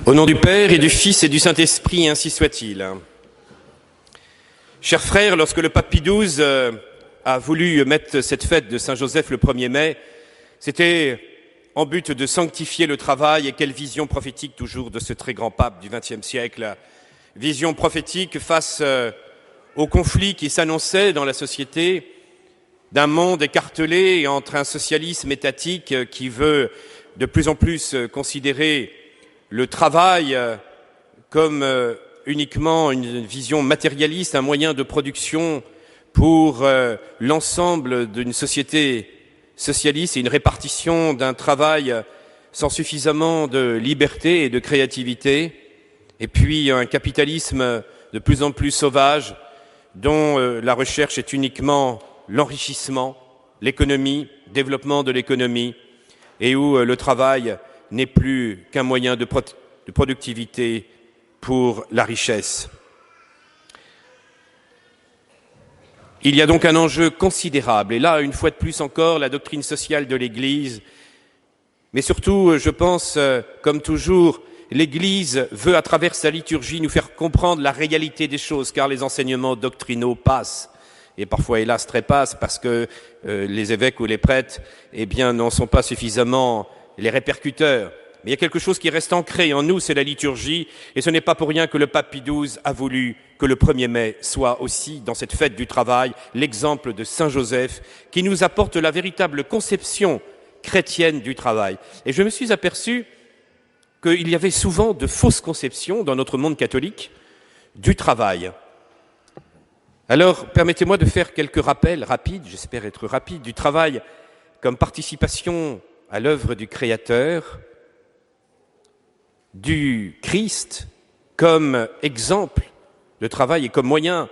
Au nom du Père et du Fils et du Saint-Esprit, ainsi soit-il. Chers frères, lorsque le pape Pie XII a voulu mettre cette fête de Saint-Joseph le 1er mai, c'était en but de sanctifier le travail. Et quelle vision prophétique toujours de ce très grand pape du XXe siècle. Vision prophétique face au conflit qui s'annonçait dans la société, d'un monde écartelé entre un socialisme étatique qui veut de plus en plus considérer le travail comme uniquement une vision matérialiste, un moyen de production pour l'ensemble d'une société socialiste et une répartition d'un travail sans suffisamment de liberté et de créativité, et puis un capitalisme de plus en plus sauvage dont la recherche est uniquement l'enrichissement, l'économie, développement de l'économie, et où le travail n'est plus qu'un moyen de productivité pour la richesse. Il y a donc un enjeu considérable, et là, une fois de plus encore, la doctrine sociale de l'Église, mais surtout, je pense, comme toujours, l'Église veut, à travers sa liturgie, nous faire comprendre la réalité des choses, car les enseignements doctrinaux passent, et parfois, hélas, trépassent, parce que les évêques ou les prêtres, n'en sont pas suffisamment les répercuteurs. Mais il y a quelque chose qui reste ancré en nous, c'est la liturgie, et ce n'est pas pour rien que le pape Pie XII a voulu que le 1er mai soit aussi, dans cette fête du travail, l'exemple de Saint Joseph, qui nous apporte la véritable conception chrétienne du travail. Et je me suis aperçu qu'il y avait souvent de fausses conceptions dans notre monde catholique du travail. Alors, permettez-moi de faire quelques rappels rapides, j'espère être rapide, du travail comme participation à l'œuvre du Créateur, du Christ comme exemple de travail et comme moyen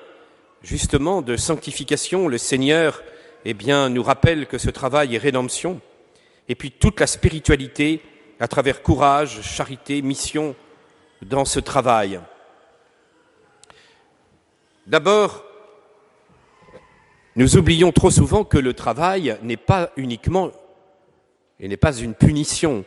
justement de sanctification. Le Seigneur nous rappelle que ce travail est rédemption, et puis toute la spiritualité à travers courage, charité, mission dans ce travail. D'abord, nous oublions trop souvent que le travail n'est pas uniquement et n'est pas une punition.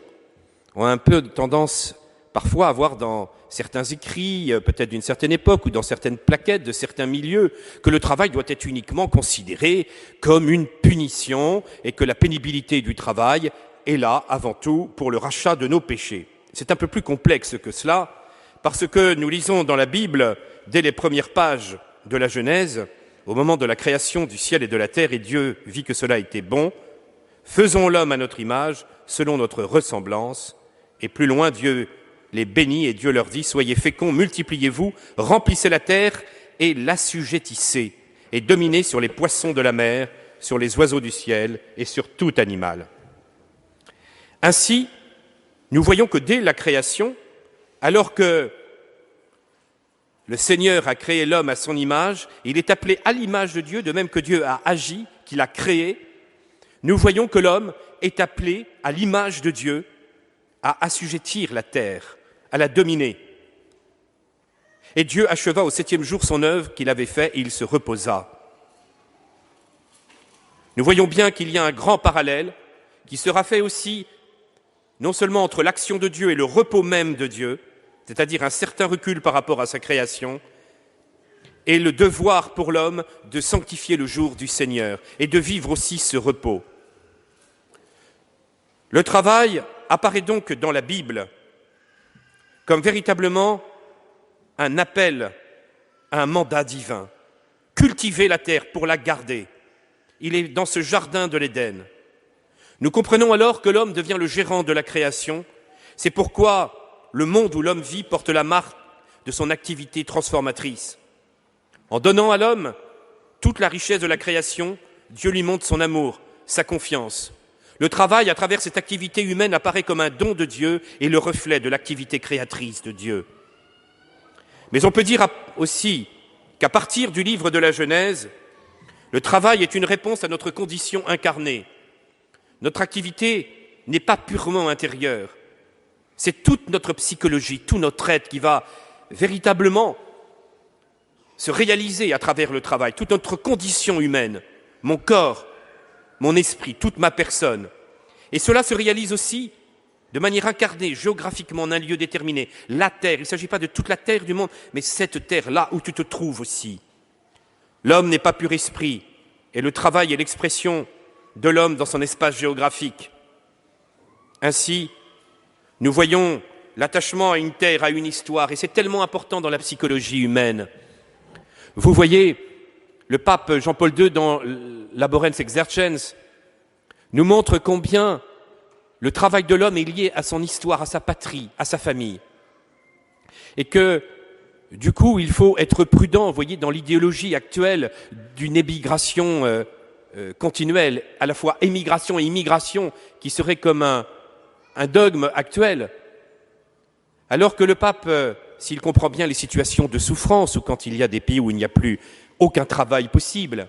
On a un peu tendance parfois à voir dans certains écrits, peut-être d'une certaine époque, ou dans certaines plaquettes de certains milieux, que le travail doit être uniquement considéré comme une punition et que la pénibilité du travail est là, avant tout, pour le rachat de nos péchés. C'est un peu plus complexe que cela, parce que nous lisons dans la Bible, dès les premières pages de la Genèse, au moment de la création du ciel et de la terre, et Dieu vit que cela était bon, « Faisons l'homme à notre image, selon notre ressemblance », et plus loin, Dieu les bénit et Dieu leur dit « Soyez féconds, multipliez-vous, remplissez la terre et l'assujettissez, et dominez sur les poissons de la mer, sur les oiseaux du ciel et sur tout animal. » Ainsi, nous voyons que dès la création, alors que le Seigneur a créé l'homme à son image, il est appelé à l'image de Dieu, de même que Dieu a agi, qu'il a créé. Nous voyons que l'homme est appelé à l'image de Dieu, à assujettir la terre, à la dominer. Et Dieu acheva au 7e jour son œuvre qu'il avait faite et il se reposa. Nous voyons bien qu'il y a un grand parallèle qui sera fait aussi non seulement entre l'action de Dieu et le repos même de Dieu, c'est-à-dire un certain recul par rapport à sa création, et le devoir pour l'homme de sanctifier le jour du Seigneur et de vivre aussi ce repos. Le travail apparaît donc dans la Bible comme véritablement un appel à un mandat divin. Cultiver la terre pour la garder. Il est dans ce jardin de l'Éden. Nous comprenons alors que l'homme devient le gérant de la création. C'est pourquoi le monde où l'homme vit porte la marque de son activité transformatrice. En donnant à l'homme toute la richesse de la création, Dieu lui montre son amour, sa confiance. Le travail, à travers cette activité humaine, apparaît comme un don de Dieu et le reflet de l'activité créatrice de Dieu. Mais on peut dire aussi qu'à partir du livre de la Genèse, le travail est une réponse à notre condition incarnée. Notre activité n'est pas purement intérieure. C'est toute notre psychologie, tout notre être qui va véritablement se réaliser à travers le travail, toute notre condition humaine, mon corps, mon esprit, toute ma personne. Et cela se réalise aussi de manière incarnée, géographiquement, en un lieu déterminé. La terre, il ne s'agit pas de toute la terre du monde, mais cette terre, là où tu te trouves aussi. L'homme n'est pas pur esprit, et le travail est l'expression de l'homme dans son espace géographique. Ainsi, nous voyons l'attachement à une terre, à une histoire, et c'est tellement important dans la psychologie humaine. Vous voyez, le pape Jean-Paul II, dans Laborens Exercens, nous montre combien le travail de l'homme est lié à son histoire, à sa patrie, à sa famille. Et que, du coup, il faut être prudent, vous voyez, dans l'idéologie actuelle d'une émigration continuelle, à la fois émigration et immigration, qui serait comme un dogme actuel. Alors que le pape, s'il comprend bien les situations de souffrance, ou quand il y a des pays où il n'y a plus aucun travail possible,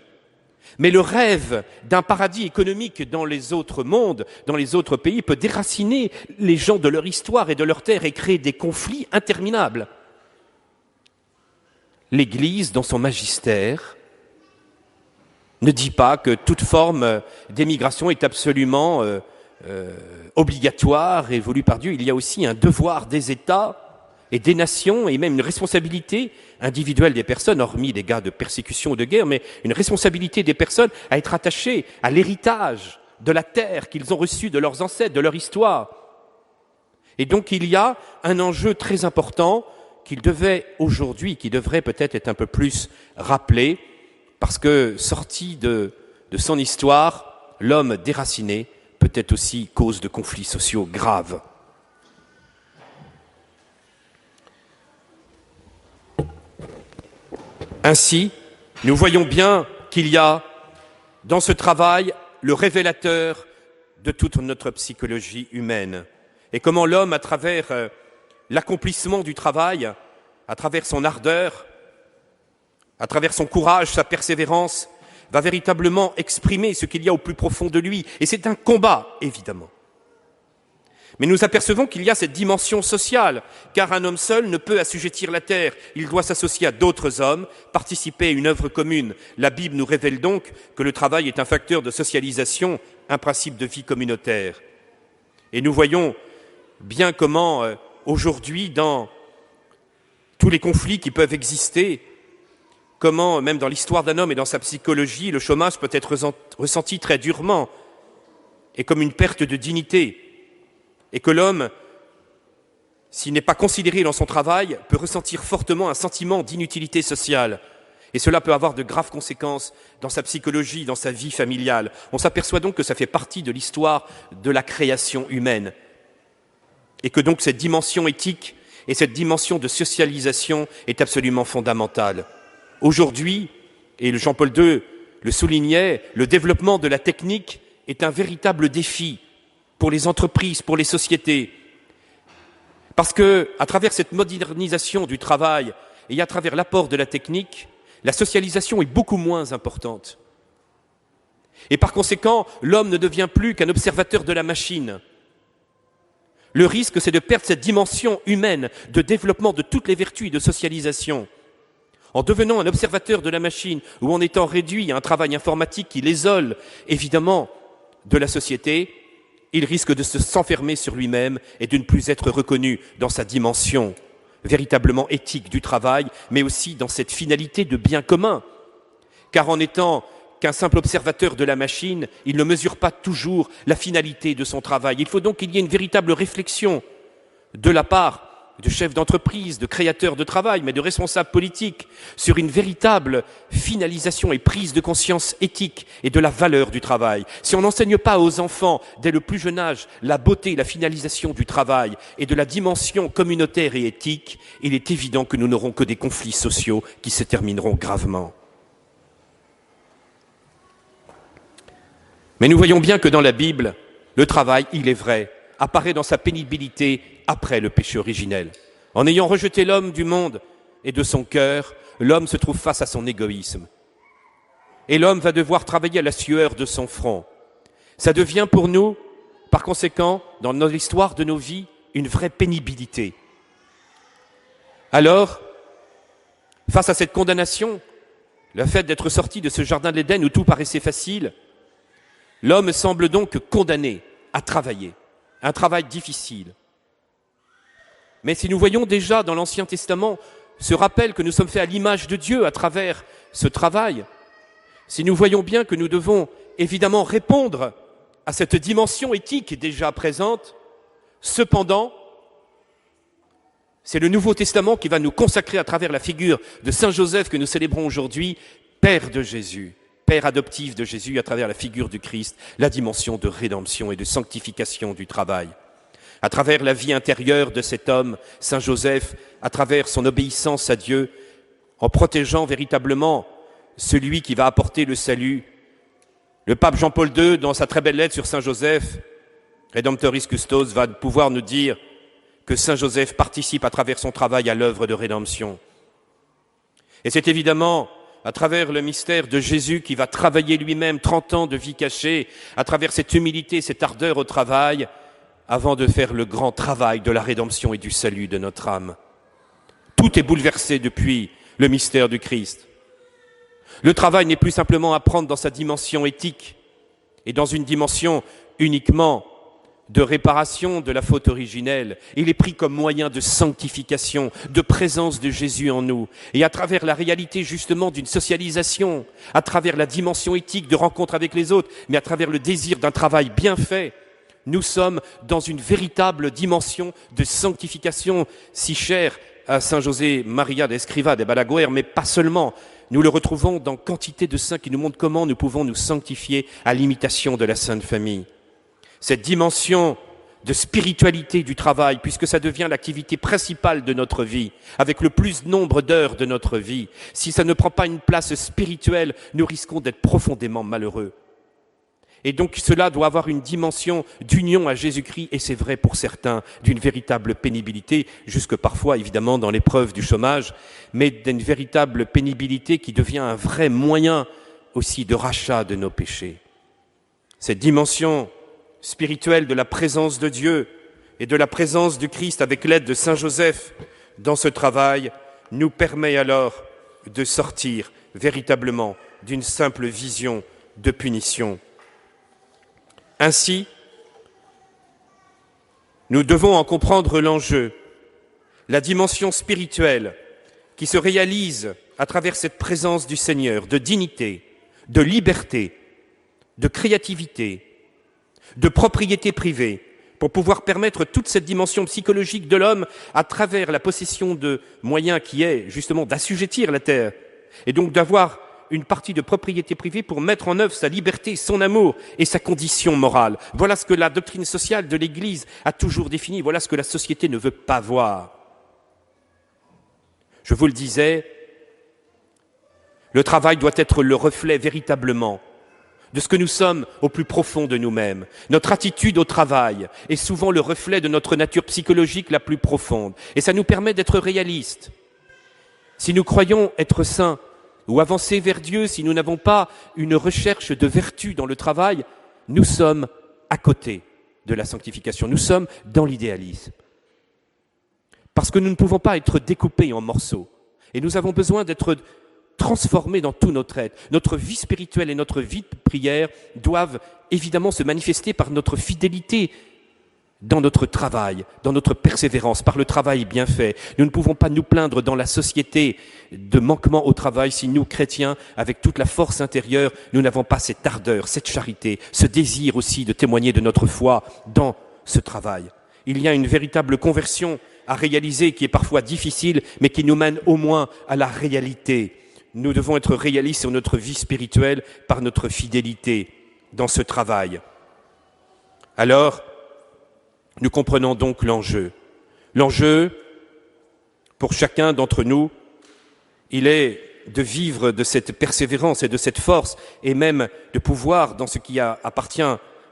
mais le rêve d'un paradis économique dans les autres mondes, dans les autres pays, peut déraciner les gens de leur histoire et de leur terre et créer des conflits interminables. L'Église, dans son magistère, ne dit pas que toute forme d'émigration est absolument obligatoire et voulue par Dieu. Il y a aussi un devoir des États et des nations, et même une responsabilité individuelle des personnes, hormis des cas de persécution ou de guerre, mais une responsabilité des personnes à être attachées à l'héritage de la terre qu'ils ont reçu de leurs ancêtres, de leur histoire. Et donc il y a un enjeu très important qui devrait peut-être être un peu plus rappelé, parce que sorti de son histoire, l'homme déraciné peut être aussi cause de conflits sociaux graves. Ainsi, nous voyons bien qu'il y a dans ce travail le révélateur de toute notre psychologie humaine et comment l'homme, à travers l'accomplissement du travail, à travers son ardeur, à travers son courage, sa persévérance, va véritablement exprimer ce qu'il y a au plus profond de lui. Et c'est un combat, évidemment. Mais nous apercevons qu'il y a cette dimension sociale, car un homme seul ne peut assujettir la terre. Il doit s'associer à d'autres hommes, participer à une œuvre commune. La Bible nous révèle donc que le travail est un facteur de socialisation, un principe de vie communautaire. Et nous voyons bien comment, aujourd'hui, dans tous les conflits qui peuvent exister, comment, même dans l'histoire d'un homme et dans sa psychologie, le chômage peut être ressenti très durement et comme une perte de dignité. Et que l'homme, s'il n'est pas considéré dans son travail, peut ressentir fortement un sentiment d'inutilité sociale. Et cela peut avoir de graves conséquences dans sa psychologie, dans sa vie familiale. On s'aperçoit donc que ça fait partie de l'histoire de la création humaine. Et que donc cette dimension éthique et cette dimension de socialisation est absolument fondamentale. Aujourd'hui, et Jean-Paul II le soulignait, le développement de la technique est un véritable défi pour les entreprises, pour les sociétés. Parce que, à travers cette modernisation du travail et à travers l'apport de la technique, la socialisation est beaucoup moins importante. Et par conséquent, l'homme ne devient plus qu'un observateur de la machine. Le risque, c'est de perdre cette dimension humaine de développement de toutes les vertus et de socialisation. En devenant un observateur de la machine ou en étant réduit à un travail informatique qui l'isole, évidemment, de la société, il risque de s'enfermer sur lui-même et de ne plus être reconnu dans sa dimension véritablement éthique du travail, mais aussi dans cette finalité de bien commun. Car en étant qu'un simple observateur de la machine, il ne mesure pas toujours la finalité de son travail. Il faut donc qu'il y ait une véritable réflexion de la part de chefs d'entreprise, de créateurs de travail, mais de responsables politiques, sur une véritable finalisation et prise de conscience éthique et de la valeur du travail. Si on n'enseigne pas aux enfants, dès le plus jeune âge, la beauté, la finalisation du travail et de la dimension communautaire et éthique, il est évident que nous n'aurons que des conflits sociaux qui se termineront gravement. Mais nous voyons bien que dans la Bible, le travail, il est vrai, apparaît dans sa pénibilité après le péché originel. En ayant rejeté l'homme du monde et de son cœur, l'homme se trouve face à son égoïsme. Et l'homme va devoir travailler à la sueur de son front. Ça devient pour nous, par conséquent, dans l'histoire de nos vies, une vraie pénibilité. Alors, face à cette condamnation, le fait d'être sorti de ce jardin de l'Éden où tout paraissait facile, l'homme semble donc condamné à travailler. un travail difficile. Mais si nous voyons déjà dans l'Ancien Testament ce rappel que nous sommes faits à l'image de Dieu à travers ce travail, si nous voyons bien que nous devons évidemment répondre à cette dimension éthique déjà présente, cependant, c'est le Nouveau Testament qui va nous consacrer à travers la figure de Saint Joseph que nous célébrons aujourd'hui, Père de Jésus, Père adoptif de Jésus à travers la figure du Christ, la dimension de rédemption et de sanctification du travail. À travers la vie intérieure de cet homme, Saint Joseph, à travers son obéissance à Dieu, en protégeant véritablement celui qui va apporter le salut. Le pape Jean-Paul II, dans sa très belle lettre sur Saint Joseph, Redemptoris Custos, va pouvoir nous dire que Saint Joseph participe à travers son travail à l'œuvre de rédemption. Et c'est évidemment à travers le mystère de Jésus qui va travailler lui-même 30 ans de vie cachée, à travers cette humilité, cette ardeur au travail, avant de faire le grand travail de la rédemption et du salut de notre âme. Tout est bouleversé depuis le mystère du Christ. Le travail n'est plus simplement à prendre dans sa dimension éthique et dans une dimension uniquement de réparation de la faute originelle. Il est pris comme moyen de sanctification, de présence de Jésus en nous. Et à travers la réalité justement d'une socialisation, à travers la dimension éthique de rencontre avec les autres, mais à travers le désir d'un travail bien fait, nous sommes dans une véritable dimension de sanctification si chère à Saint José Maria de Escrivá de Balaguer, mais pas seulement. Nous le retrouvons dans quantité de saints qui nous montrent comment nous pouvons nous sanctifier à l'imitation de la Sainte Famille. Cette dimension de spiritualité du travail, puisque ça devient l'activité principale de notre vie, avec le plus nombre d'heures de notre vie, si ça ne prend pas une place spirituelle, nous risquons d'être profondément malheureux. Et donc cela doit avoir une dimension d'union à Jésus-Christ, et c'est vrai pour certains, d'une véritable pénibilité, jusque parfois évidemment dans l'épreuve du chômage, mais d'une véritable pénibilité qui devient un vrai moyen aussi de rachat de nos péchés. Cette dimension spirituelle de la présence de Dieu et de la présence du Christ avec l'aide de Saint Joseph dans ce travail nous permet alors de sortir véritablement d'une simple vision de punition. Ainsi, nous devons en comprendre l'enjeu, la dimension spirituelle qui se réalise à travers cette présence du Seigneur, de dignité, de liberté, de créativité, de propriété privée, pour pouvoir permettre toute cette dimension psychologique de l'homme à travers la possession de moyens qui est justement d'assujettir la terre, et donc d'avoir une partie de propriété privée pour mettre en œuvre sa liberté, son amour et sa condition morale. Voilà ce que la doctrine sociale de l'Église a toujours défini, voilà ce que la société ne veut pas voir. Je vous le disais, le travail doit être le reflet véritablement de ce que nous sommes au plus profond de nous-mêmes. Notre attitude au travail est souvent le reflet de notre nature psychologique la plus profonde. Et ça nous permet d'être réalistes. Si nous croyons être saints ou avancer vers Dieu, si nous n'avons pas une recherche de vertu dans le travail, nous sommes à côté de la sanctification. Nous sommes dans l'idéalisme. Parce que nous ne pouvons pas être découpés en morceaux. Et nous avons besoin d'être transformés dans tout notre être. Notre vie spirituelle et notre vie de prière doivent évidemment se manifester par notre fidélité dans notre travail, dans notre persévérance, par le travail bien fait. Nous ne pouvons pas nous plaindre dans la société de manquement au travail si nous, chrétiens, avec toute la force intérieure, nous n'avons pas cette ardeur, cette charité, ce désir aussi de témoigner de notre foi dans ce travail. Il y a une véritable conversion à réaliser qui est parfois difficile, mais qui nous mène au moins à la réalité. Nous devons être réalistes sur notre vie spirituelle par notre fidélité dans ce travail. Alors, nous comprenons donc l'enjeu. L'enjeu, pour chacun d'entre nous, il est de vivre de cette persévérance et de cette force, et même de pouvoir, dans ce qui appartient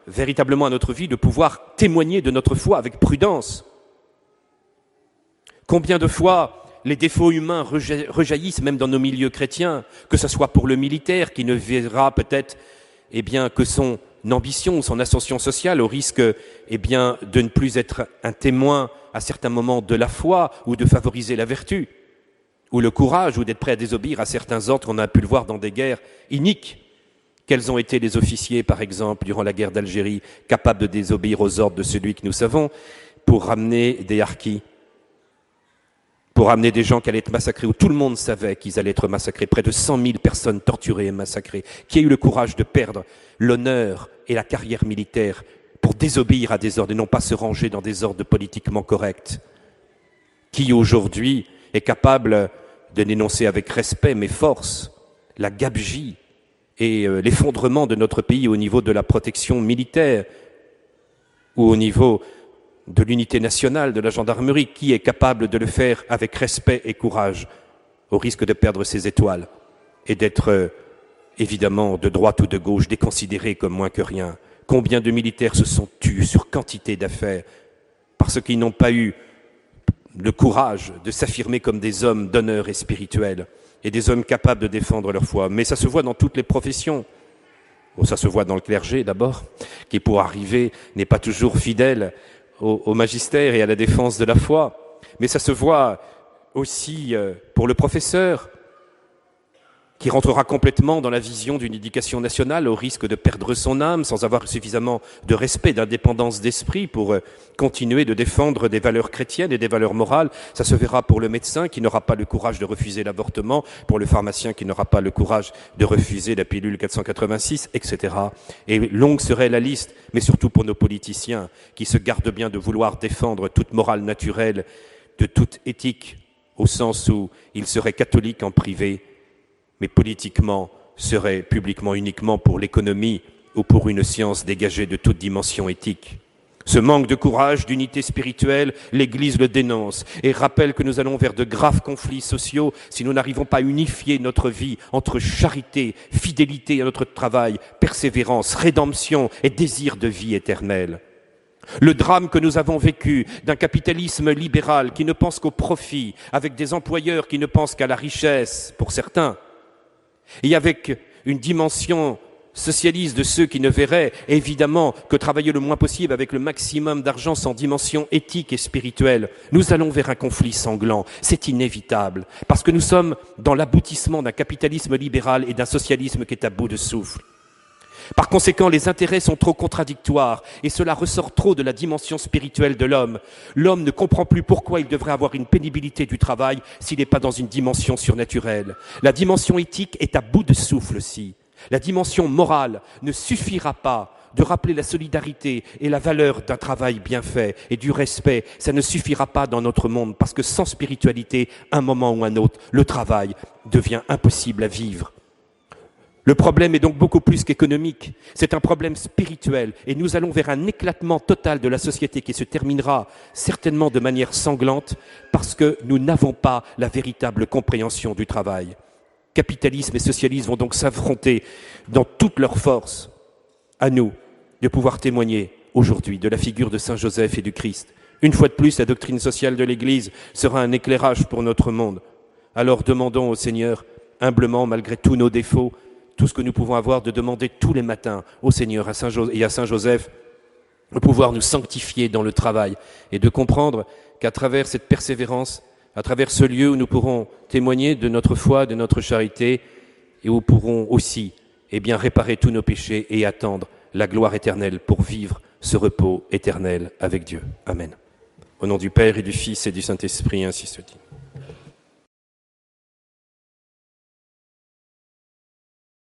véritablement à notre vie, de pouvoir témoigner de notre foi avec prudence. Combien de fois les défauts humains rejaillissent même dans nos milieux chrétiens, que ce soit pour le militaire qui ne verra peut-être que son ambition ou son ascension sociale au risque de ne plus être un témoin à certains moments de la foi ou de favoriser la vertu, ou le courage ou d'être prêt à désobéir à certains ordres qu'on a pu le voir dans des guerres iniques Quels ont été les officiers, par exemple, durant la guerre d'Algérie, capables de désobéir aux ordres de celui que nous savons, pour ramener des harkis, pour ramener des gens qui allaient être massacrés, où tout le monde savait qu'ils allaient être massacrés, près de 100 000 personnes torturées et massacrées, qui a eu le courage de perdre l'honneur et la carrière militaire pour désobéir à des ordres et non pas se ranger dans des ordres politiquement corrects, qui aujourd'hui est capable de dénoncer avec respect mais force la gabegie et l'effondrement de notre pays au niveau de la protection militaire ou au niveau de l'unité nationale, de la gendarmerie, qui est capable de le faire avec respect et courage, au risque de perdre ses étoiles et d'être évidemment de droite ou de gauche déconsidéré comme moins que rien. Combien de militaires se sont tus sur quantité d'affaires parce qu'ils n'ont pas eu le courage de s'affirmer comme des hommes d'honneur et spirituels et des hommes capables de défendre leur foi. Mais ça se voit dans toutes les professions. Bon, ça se voit dans le clergé d'abord, qui pour arriver n'est pas toujours fidèle au magistère et à la défense de la foi. Mais ça se voit aussi pour le professeur, qui rentrera complètement dans la vision d'une éducation nationale au risque de perdre son âme sans avoir suffisamment de respect, d'indépendance d'esprit pour continuer de défendre des valeurs chrétiennes et des valeurs morales. Ça se verra pour le médecin qui n'aura pas le courage de refuser l'avortement, pour le pharmacien qui n'aura pas le courage de refuser la pilule 486, etc. Et longue serait la liste, mais surtout pour nos politiciens qui se gardent bien de vouloir défendre toute morale naturelle, de toute éthique, au sens où ils seraient catholiques en privé, mais politiquement serait publiquement uniquement pour l'économie ou pour une science dégagée de toute dimension éthique. Ce manque de courage, d'unité spirituelle, l'Église le dénonce et rappelle que nous allons vers de graves conflits sociaux si nous n'arrivons pas à unifier notre vie entre charité, fidélité à notre travail, persévérance, rédemption et désir de vie éternelle. Le drame que nous avons vécu d'un capitalisme libéral qui ne pense qu'au profit, avec des employeurs qui ne pensent qu'à la richesse pour certains, et avec une dimension socialiste de ceux qui ne verraient évidemment que travailler le moins possible avec le maximum d'argent sans dimension éthique et spirituelle, nous allons vers un conflit sanglant. C'est inévitable, parce que nous sommes dans l'aboutissement d'un capitalisme libéral et d'un socialisme qui est à bout de souffle. Par conséquent, les intérêts sont trop contradictoires et cela ressort trop de la dimension spirituelle de l'homme. L'homme ne comprend plus pourquoi il devrait avoir une pénibilité du travail s'il n'est pas dans une dimension surnaturelle. La dimension éthique est à bout de souffle aussi. La dimension morale ne suffira pas de rappeler la solidarité et la valeur d'un travail bien fait et du respect. Ça ne suffira pas dans notre monde parce que sans spiritualité, un moment ou un autre, le travail devient impossible à vivre. Le problème est donc beaucoup plus qu'économique, c'est un problème spirituel et nous allons vers un éclatement total de la société qui se terminera certainement de manière sanglante parce que nous n'avons pas la véritable compréhension du travail. Capitalisme et socialisme vont donc s'affronter dans toute leur force. À nous de pouvoir témoigner aujourd'hui de la figure de Saint Joseph et du Christ. Une fois de plus, la doctrine sociale de l'Église sera un éclairage pour notre monde. Alors demandons au Seigneur, humblement, malgré tous nos défauts, tout ce que nous pouvons avoir, de demander tous les matins au Seigneur et à Saint Joseph de pouvoir nous sanctifier dans le travail et de comprendre qu'à travers cette persévérance, à travers ce lieu où nous pourrons témoigner de notre foi, de notre charité et où nous pourrons aussi réparer tous nos péchés et attendre la gloire éternelle pour vivre ce repos éternel avec Dieu. Amen. Au nom du Père et du Fils et du Saint-Esprit, ainsi se dit.